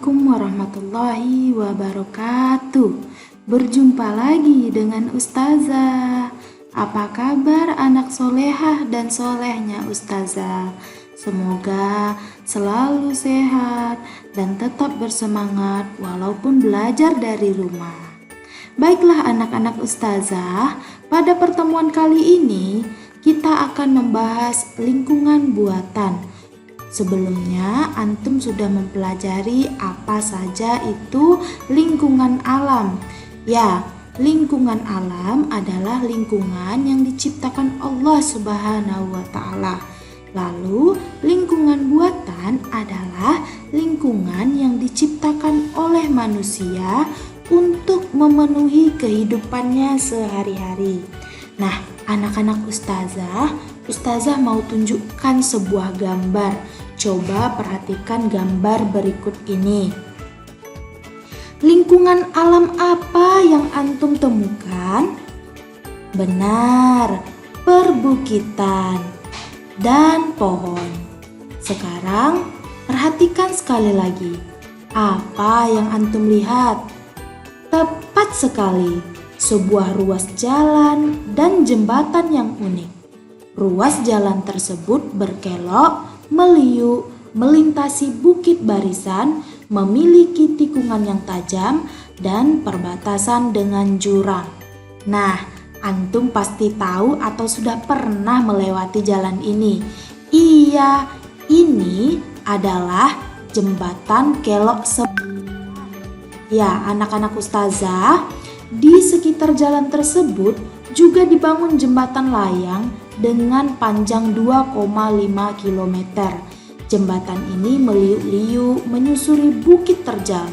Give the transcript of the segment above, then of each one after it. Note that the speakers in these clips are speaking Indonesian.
Assalamualaikum warahmatullahi wabarakatuh. Berjumpa lagi dengan Ustazah. Apa kabar anak solehah dan solehnya Ustazah? Semoga selalu sehat dan tetap bersemangat walaupun belajar dari rumah. Baiklah anak-anak Ustazah, pada pertemuan kali ini kita akan membahas lingkungan buatan. Sebelumnya, antum sudah mempelajari apa saja itu lingkungan alam. Ya, lingkungan alam adalah lingkungan yang diciptakan Allah Subhanahu wa Ta'ala. Lalu, lingkungan buatan adalah lingkungan yang diciptakan oleh manusia untuk memenuhi kehidupannya sehari-hari. Nah, anak-anak Ustazah mau tunjukkan sebuah gambar. Coba perhatikan gambar berikut ini. Lingkungan alam apa yang antum temukan? Benar, perbukitan dan pohon. Sekarang perhatikan sekali lagi. Apa yang antum lihat? Tepat sekali, sebuah ruas jalan dan jembatan yang unik. Ruas jalan tersebut berkelok, meliuk, melintasi bukit barisan, memiliki tikungan yang tajam, dan perbatasan dengan jurang. Nah, antum pasti tahu atau sudah pernah melewati jalan ini. Iya, ini adalah jembatan Kelok Sembilan. Ya, anak-anak Ustazah, di sekitar jalan tersebut juga dibangun jembatan layang dengan panjang 2,5 km. Jembatan ini meliuk-liuk menyusuri bukit terjal.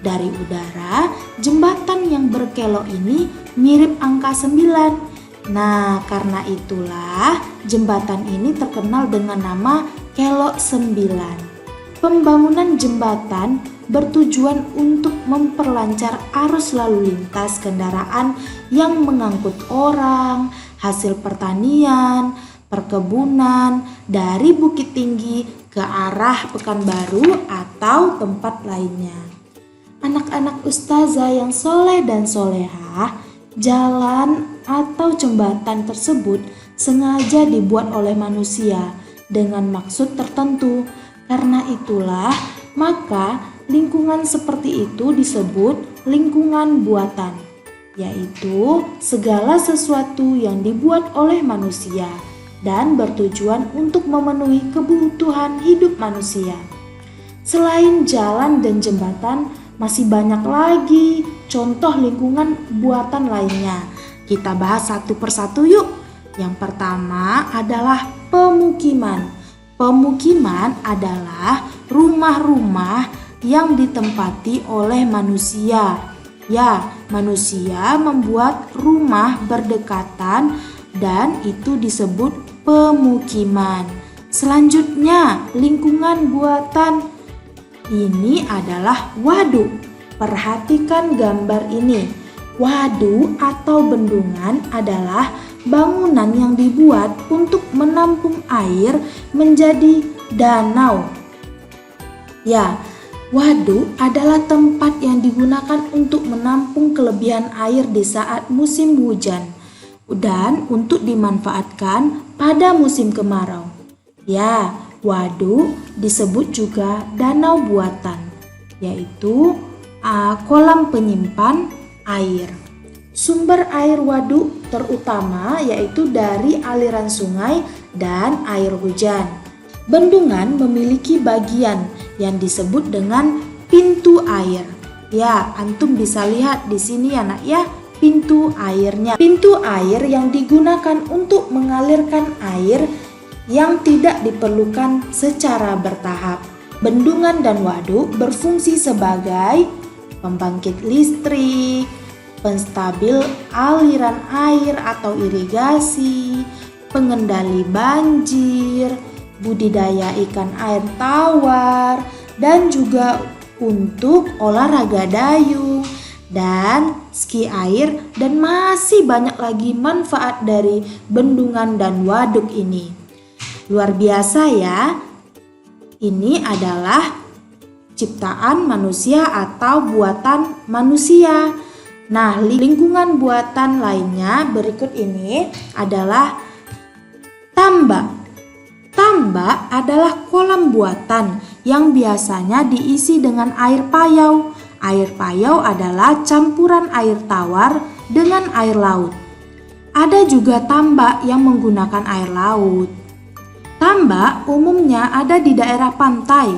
Dari udara, jembatan yang berkelok ini mirip angka 9. Nah, karena itulah jembatan ini terkenal dengan nama Kelok 9. Pembangunan jembatan bertujuan untuk memperlancar arus lalu lintas kendaraan yang mengangkut orang, hasil pertanian, perkebunan dari Bukit Tinggi ke arah Pekanbaru atau tempat lainnya. Anak-anak Ustazah yang soleh dan solehah, jalan atau jembatan tersebut sengaja dibuat oleh manusia dengan maksud tertentu. Karena itulah, maka lingkungan seperti itu disebut lingkungan buatan, yaitu segala sesuatu yang dibuat oleh manusia dan bertujuan untuk memenuhi kebutuhan hidup manusia. Selain jalan dan jembatan, masih banyak lagi contoh lingkungan buatan lainnya. Kita bahas satu persatu yuk. Yang pertama adalah pemukiman. Pemukiman adalah rumah-rumah yang ditempati oleh manusia. Ya, manusia membuat rumah berdekatan dan itu disebut pemukiman. Selanjutnya, lingkungan buatan ini adalah waduk. Perhatikan gambar ini. Waduk atau bendungan adalah bangunan yang dibuat untuk menampung air menjadi danau. Ya, waduk adalah tempat yang digunakan untuk menampung kelebihan air di saat musim hujan dan untuk dimanfaatkan pada musim kemarau. Ya, waduk disebut juga danau buatan, yaitu kolam penyimpan air. Sumber air waduk terutama yaitu dari aliran sungai dan air hujan. Bendungan memiliki bagian yang disebut dengan pintu air. Ya, antum bisa lihat di sini ya nak ya, pintu airnya. Pintu air yang digunakan untuk mengalirkan air yang tidak diperlukan secara bertahap. Bendungan dan waduk berfungsi sebagai pembangkit listrik, penstabil aliran air atau irigasi, pengendali banjir, budidaya ikan air tawar, dan juga untuk olahraga dayung dan ski air, dan masih banyak lagi manfaat dari bendungan dan waduk ini. Luar biasa ya. Ini adalah ciptaan manusia atau buatan manusia. Nah, lingkungan buatan lainnya berikut ini adalah tambak. Tambak adalah kolam buatan yang biasanya diisi dengan air payau. Air payau adalah campuran air tawar dengan air laut. Ada juga tambak yang menggunakan air laut. Tambak umumnya ada di daerah pantai.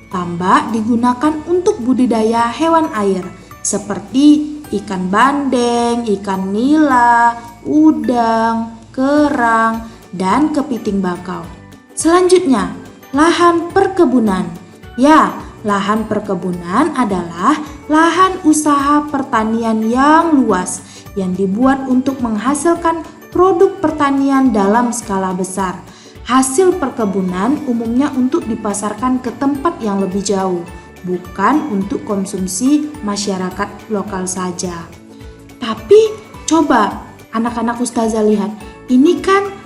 Tambak digunakan untuk budidaya hewan air seperti ikan bandeng, ikan nila, udang, kerang, dan kepiting bakau. Selanjutnya, lahan perkebunan. Ya, lahan perkebunan adalah lahan usaha pertanian yang luas yang dibuat untuk menghasilkan produk pertanian dalam skala besar. Hasil perkebunan umumnya untuk dipasarkan ke tempat yang lebih jauh, bukan untuk konsumsi masyarakat lokal saja. Tapi coba anak-anak ustazah lihat, ini kan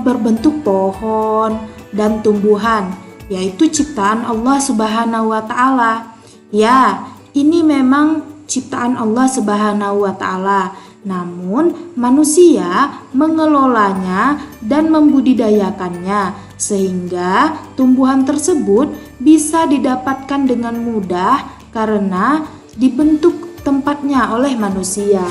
berbentuk pohon dan tumbuhan, yaitu ciptaan Allah Subhanahu wa Ta'ala. Ya, ini memang ciptaan Allah Subhanahu wa Ta'ala. Namun manusia mengelolanya dan membudidayakannya sehingga tumbuhan tersebut bisa didapatkan dengan mudah karena dibentuk tempatnya oleh manusia.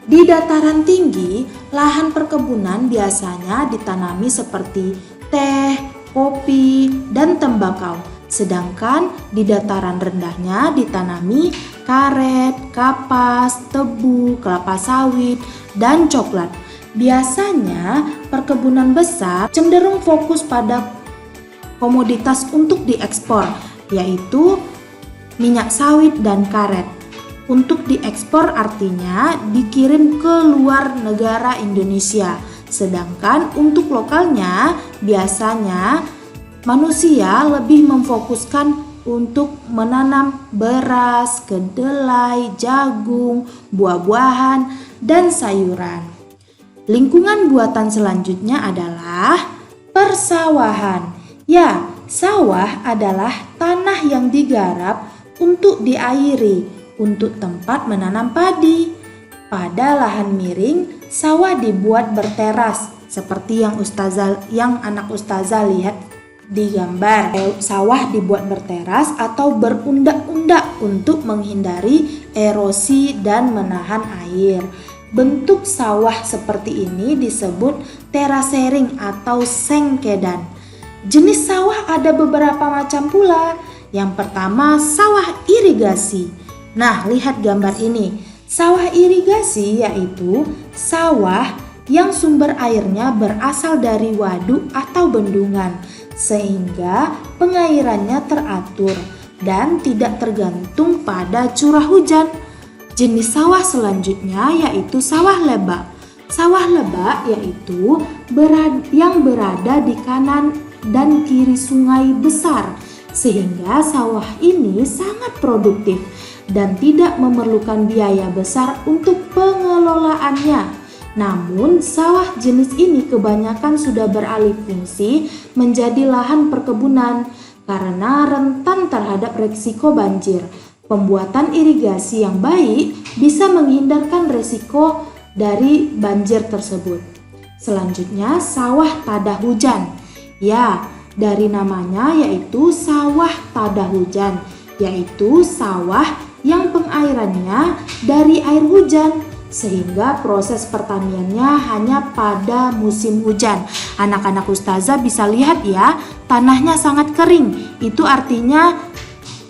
Di dataran tinggi, lahan perkebunan biasanya ditanami seperti teh, kopi, dan tembakau. Sedangkan di dataran rendahnya ditanami karet, kapas, tebu, kelapa sawit, dan coklat. Biasanya perkebunan besar cenderung fokus pada komoditas untuk diekspor, yaitu minyak sawit dan karet. Untuk diekspor artinya dikirim ke luar negara Indonesia. Sedangkan untuk lokalnya biasanya manusia lebih memfokuskan untuk menanam beras, kedelai, jagung, buah-buahan, dan sayuran. Lingkungan buatan selanjutnya adalah persawahan. Ya, sawah adalah tanah yang digarap untuk diairi, untuk tempat menanam padi. Pada lahan miring, sawah dibuat berteras seperti yang anak ustazah lihat di gambar. Sawah dibuat berteras atau berundak-undak untuk menghindari erosi dan menahan air. Bentuk sawah seperti ini disebut terasering atau sengkedan. Jenis sawah ada beberapa macam pula. Yang pertama, sawah irigasi. Nah, lihat gambar ini. Sawah irigasi yaitu sawah yang sumber airnya berasal dari waduk atau bendungan, sehingga pengairannya teratur dan tidak tergantung pada curah hujan. Jenis sawah selanjutnya yaitu sawah lebak. Sawah lebak yaitu yang berada di kanan dan kiri sungai besar, sehingga sawah ini sangat produktif dan tidak memerlukan biaya besar untuk pengelolaannya. Namun, sawah jenis ini kebanyakan sudah beralih fungsi menjadi lahan perkebunan karena rentan terhadap risiko banjir. Pembuatan irigasi yang baik bisa menghindarkan risiko dari banjir tersebut. Selanjutnya, sawah tada hujan. Ya, dari namanya yaitu sawah tada hujan, yaitu sawah yang pengairannya dari air hujan, sehingga proses pertaniannya hanya pada musim hujan. Anak-anak ustazah bisa lihat ya, tanahnya sangat kering. Itu artinya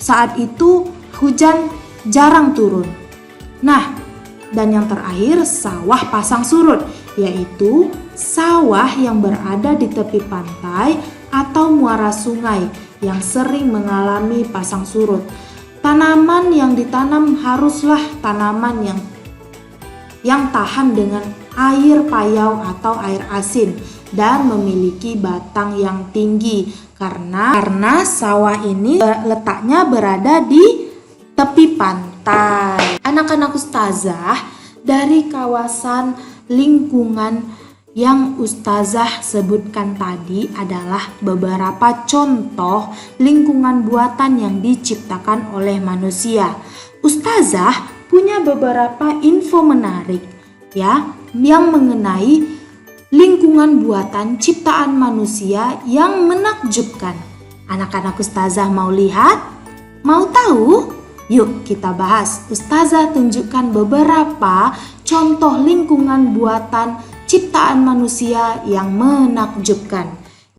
saat itu hujan jarang turun. Nah, dan yang terakhir sawah pasang surut, yaitu sawah yang berada di tepi pantai atau muara sungai yang sering mengalami pasang surut. Tanaman yang ditanam haruslah tanaman yang tahan dengan air payau atau air asin dan memiliki batang yang tinggi karena sawah ini letaknya berada di tepi pantai. Anak-anak ustazah, dari kawasan lingkungan Yang Ustazah sebutkan tadi adalah beberapa contoh lingkungan buatan yang diciptakan oleh manusia. Ustazah punya beberapa info menarik ya yang mengenai lingkungan buatan ciptaan manusia yang menakjubkan. Anak-anak Ustazah mau lihat? Mau tahu? Yuk kita bahas. Ustazah tunjukkan beberapa contoh lingkungan buatan ciptaan manusia yang menakjubkan.